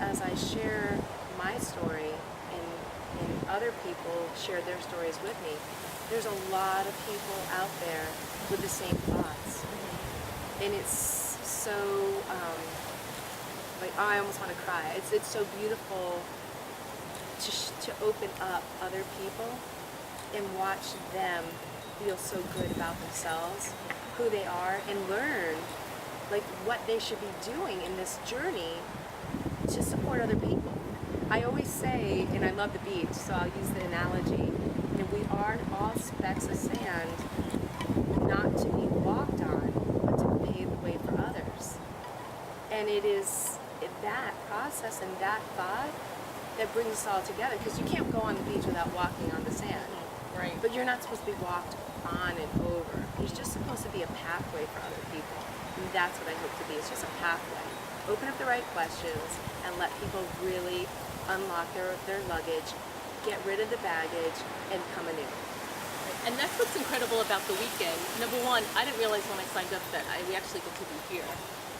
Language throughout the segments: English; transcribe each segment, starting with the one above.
as I share my story and other people share their stories with me, there's a lot of people out there with the same thoughts. And it's so, like, oh, I almost want to cry. It's so beautiful to open up other people and watch them feel so good about themselves, who they are, and learn like what they should be doing in this journey to support other people. I always say, and I love the beach, so I'll use the analogy, that we are all specks of sand, not to be walked on, but to pave the way for others. And it is that process and that thought that brings us all together, because you can't go on the beach without walking on the sand. Right. But you're not supposed to be walked on and over. You're just supposed to be a pathway for other people. And that's what I hope to be. It's just a pathway. Open up the right questions and let people really unlock their luggage, get rid of the baggage, and come anew. And that's what's incredible about the weekend. Number one, I didn't realize when I signed up that we actually get to be here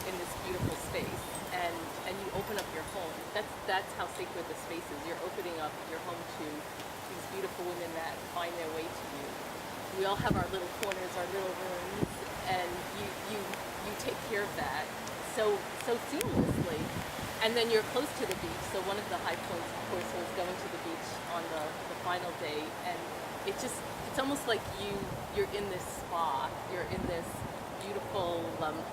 in this beautiful space, and you open up your home. That's how sacred the space is. You're opening up your home to these beautiful women that find their way to you. We all have our little corners, our little rooms, and you take care of that so seamlessly. And then you're close to the beach. So one of the high points, of course, was going to the beach on the final day, and it's almost like you're in this spa. You're in this beautiful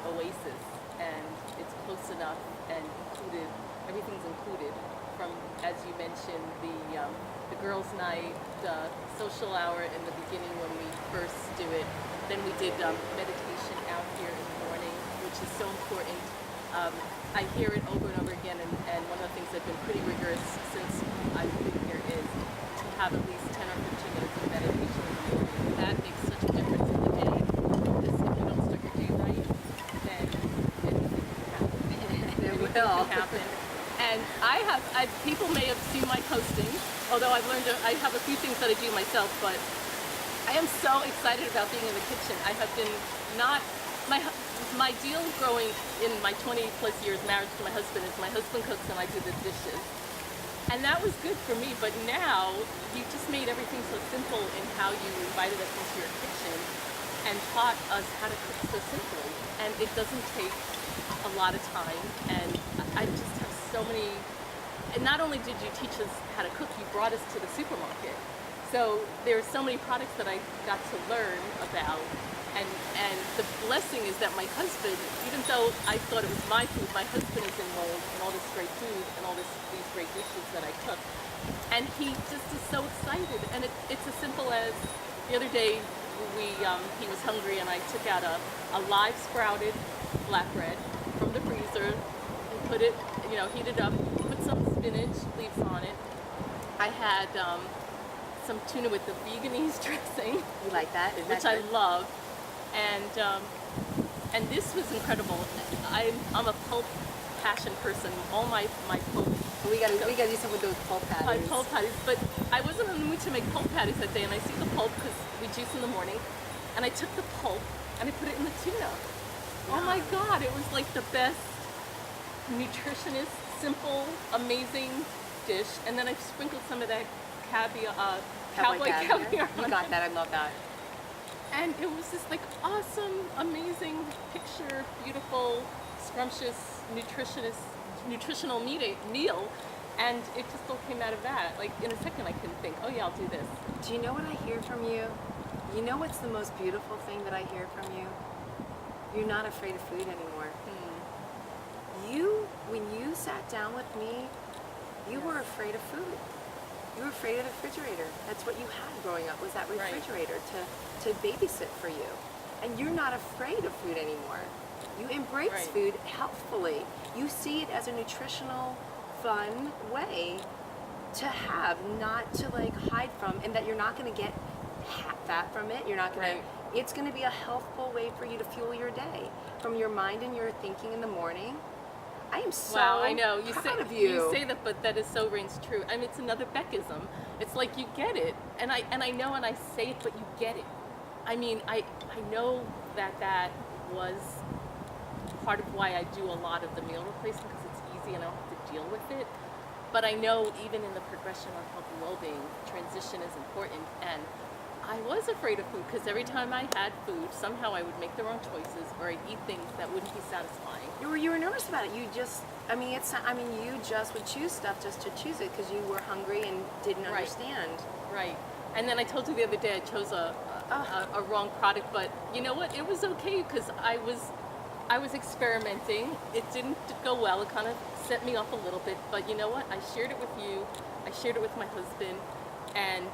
oasis, and it's close enough and included. Everything's included. From, as you mentioned, the girls' night, the social hour in the beginning when we first do it. Then we did meditation out here in the morning, which is so important. I hear it over and over again, and one of the things I've been pretty rigorous since I've been here is to have at least 10 or 15 minutes of meditation in the morning. That makes such a difference in the day. Because if you don't start your day right, then anything can happen. Anything can happen. And people may have seen my posting, although I've learned I have a few things that I do myself, but I am so excited about being in the kitchen. I have been my deal growing in my 20 plus years marriage to my husband is my husband cooks and I do the dishes. And that was good for me, but now you just made everything so simple in how you invited us into your kitchen and taught us how to cook so simply. And it doesn't take a lot of time, and I just have so many, and not only did you teach us how to cook, you brought us to the supermarket. So there are so many products that I got to learn about, and the blessing is that my husband, even though I thought it was my food, my husband is enrolled in all this great food and all these great dishes that I cook, and he just is so excited. And it's as simple as the other day he was hungry and I took out a live sprouted flatbread from the freezer and put it, heat it up, put some spinach leaves on it. I had some tuna with the veganese dressing. You like that? Which I love. And this was incredible. I'm a pulp passion person. All my pulp. We gotta do something with those pulp patties. Pulp patties, but I wasn't in the mood to make pulp patties that day, and I see the pulp because we juice in the morning, and I took the pulp and I put it in the tuna. Oh my God! It was like the best nutritionist, simple, amazing dish, and then I sprinkled some of that caviar, cowboy caviar. You got that? I love that. And it was this like awesome, amazing picture, beautiful, scrumptious, nutritional meal, and it just all came out of that. Like in a second I couldn't think, oh yeah, I'll do this. Do you know what I hear from you? You know what's the most beautiful thing that I hear from you? You're not afraid of food anymore. When you sat down with me, you were afraid of food. You were afraid of the refrigerator. That's what you had growing up, was that refrigerator to babysit for you. And you're not afraid of food anymore. You embrace food healthfully. You see it as a nutritional, fun way to have, not to like hide from, and that you're not going to get fat from it. You're not going to, it's going to be a healthful way for you to fuel your day. From your mind and your thinking in the morning. I am so I know. proud of you. You say that, but that is so rings true. I mean, it's another Beckism. It's like you get it, and I know, and I say it, but you get it. I mean, I know that was part of why I do a lot of the meal replacement, because it's easy and I don't have to deal with it. But I know even in the progression on health and well-being, transition is important. And I was afraid of food because every time I had food, somehow I would make the wrong choices or I'd eat things that wouldn't be satisfying. You were nervous about it. You just, you just would choose stuff just to choose it because you were hungry and didn't Right. understand. Right. And then I told you the other day I chose a wrong product, but you know what? It was okay because I was experimenting. It didn't go well. It kind of set me off a little bit, but you know what? I shared it with you. I shared it with my husband, and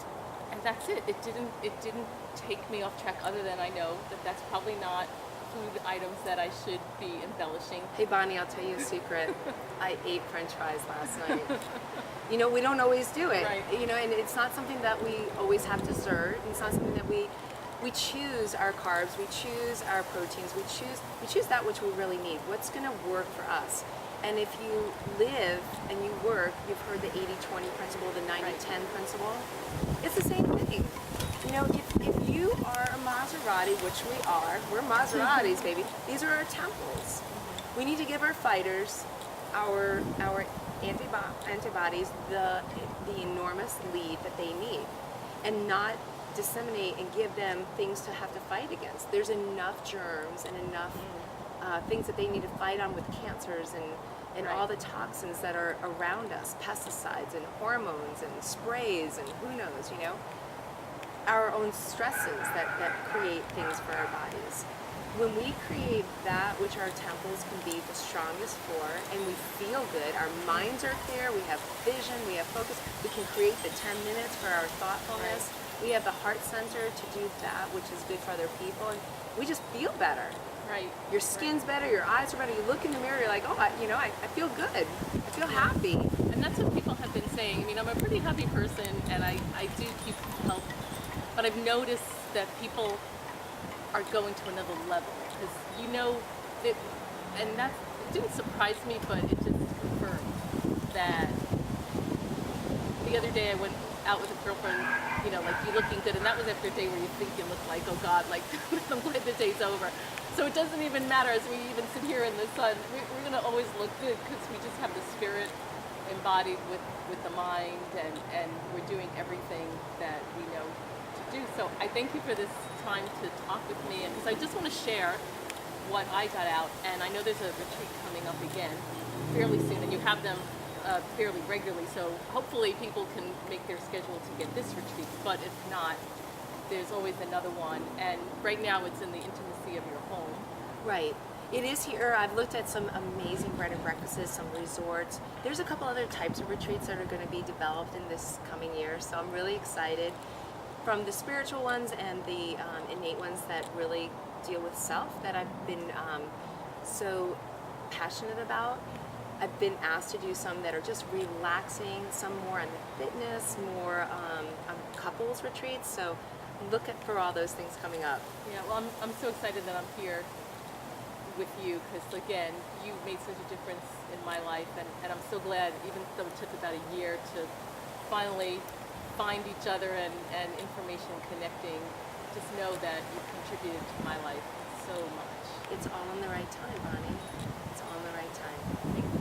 that's it. It didn't take me off track. Other than I know that that's probably not food items that I should be embellishing. Hey Bonnie, I'll tell you a secret. I ate French fries last night. You know, we don't always do it. Right. You know, and it's not something that we always have dessert. It's not something that we choose our carbs, we choose our proteins, we choose that which we really need. What's going to work for us? And if you live and you work, you've heard the 80-20 principle, the 90-10 principle. It's the same thing. You know, if you are a Maserati, which we are, we're Maseratis, baby. These are our temples. We need to give our fighters, our antibodies, the enormous lead that they need, and not disseminate and give them things to have to fight against. There's enough germs and enough things that they need to fight on with cancers and all the toxins that are around us, pesticides and hormones and sprays and who knows, you know, our own stresses that create things for our bodies. When we create that which our temples can be the strongest for, and we feel good, our minds are clear, we have vision, we have focus, we can create the 10 minutes for our thoughtfulness. Right. We have the heart center to do that which is good for other people, and we just feel better. Right. Your skin's better, your eyes are better, you look in the mirror, you're like, oh, I feel good, I feel happy. And that's what people have been saying. I mean, I'm a pretty happy person, and I do keep health, but I've noticed that people are going to another level because you know that, and that it didn't surprise me, but it just confirmed that. The other day I went out with a girlfriend, you know, like, you looking good, and that was after a day where you think you look like, oh God, like I'm glad the day's over. So it doesn't even matter as we even sit here in the sun. We're going to always look good because we just have the spirit embodied with the mind, and we're doing everything that we know to do. So I thank you for this time to talk with me, and because I just want to share what I got out, and I know there's a retreat coming up again fairly soon, and you have them fairly regularly, so hopefully people can make their schedule to get this retreat, but if not, there's always another one, and right now it's in the intimacy of your home. Right. It is here. I've looked at some amazing bread and breakfasts, some resorts. There's a couple other types of retreats that are going to be developed in this coming year, so I'm really excited. From the spiritual ones and the innate ones that really deal with self that I've been so passionate about. I've been asked to do some that are just relaxing, some more on the fitness, more on couples retreats. So look for all those things coming up. Yeah, well, I'm so excited that I'm here with you because, again, you made such a difference in my life, and I'm so glad, even though it took about a year to finally find each other and information connecting, just know that you've contributed to my life so much. It's all in the right time, Bonnie. It's all in the right time.